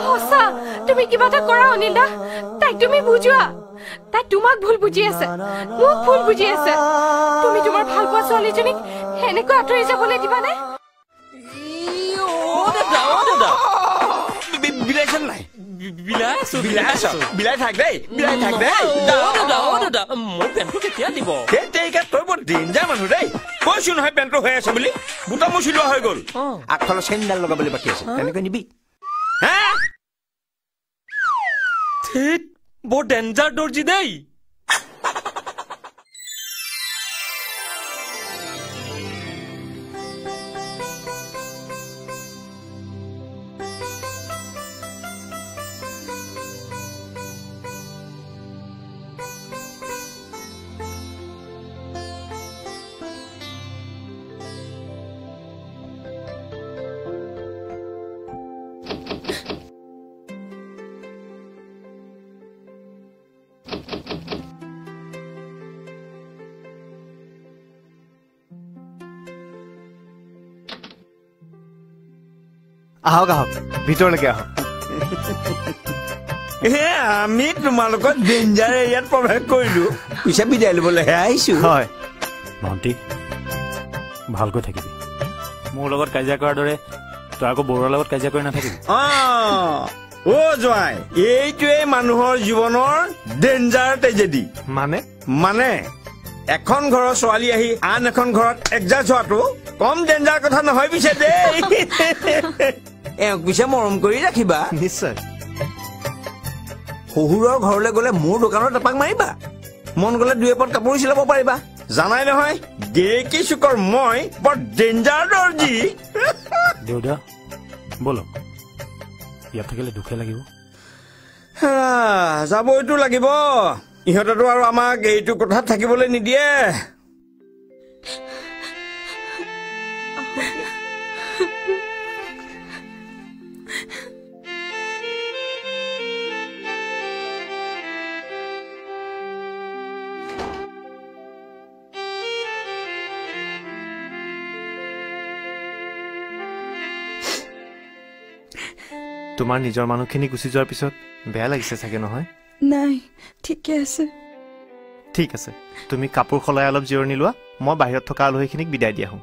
সঁচা তুমি কিবা এটা কৰা অনিল দা তাইক তুমি বুজোৱা তাই তোমাক ভুল বুজি আছে মোক ভুল বুজি আছে তুমি তোমাৰ ভাল পোৱা ছোৱালীজনীক এনেকৈ আঁতৰি যাবলৈ দিবানে বিলাইছন নাই বিলাই থাক দেই মোৰ পেণ্টটো কেতিয়া দিব তই বৰ ডেঞ্জাৰ মানুহ দেই কৈছো নহয় পেণ্টটো হৈ আছে বুলি বুটামো চিলোৱা হৈ গ'ল আগফালৰ চেইনডাল লগাবলৈ বাকী আছে তেনেকৈ নিবি বৰ ডেঞ্জাৰ দৰ্জি দেই আহক ভিতৰলৈকে আহক আমি তোমালোকৰ ডেঞ্জাৰ এৰিয়াত প্ৰৱেশ কৰিলো পিছে বিদায় লবলৈহে আহিছো হয় ভণ্টি ভালকৈ থাকিবি মোৰ লগত কাজিয়া কৰাৰ দৰে তই আকৌ বৰুৱাৰ লগত কাজিয়া কৰি নাথাকিবি জোৱাই এইটোৱে মানুহৰ জীৱনৰ ডেঞ্জাৰ ট্ৰেজেডি মানে এখন ঘৰৰ ছোৱালী আহি আন এখন ঘৰত এডজাষ্ট হোৱাটো কম ডেঞ্জাৰ কথা নহয় পিছে দেই এওঁক পিছে মৰম কৰি ৰাখিবা নিশ্চয় শহুৰৰ ঘৰলৈ গলে মোৰ দোকানত এপাক মাৰিবা মন গলে 2 এপত কাপোৰ চিলাব পাৰিবা জানাই নহয় গেৰেকী চুকৰ মই বৰ ডেঞ্জাৰ দৰ্জি দেউতা বলক ইয়াত থাকিলে দুখে লাগিব যাবইতো লাগিব ইহঁতেতো আৰু আমাক এইটো কথাত থাকিবলৈ নিদিয়ে তোমাৰ নিজৰ মানুহখিনি গুচি যোৱাৰ পিছত বেয়া লাগিছে চাগে নহয় নাই ঠিকে আছে ঠিক আছে তুমি কাপোৰ খলাই অলপ জিৰণি লোৱা মই বাহিৰত থকা আলহীখিনিক বিদায় দিয়া হওঁ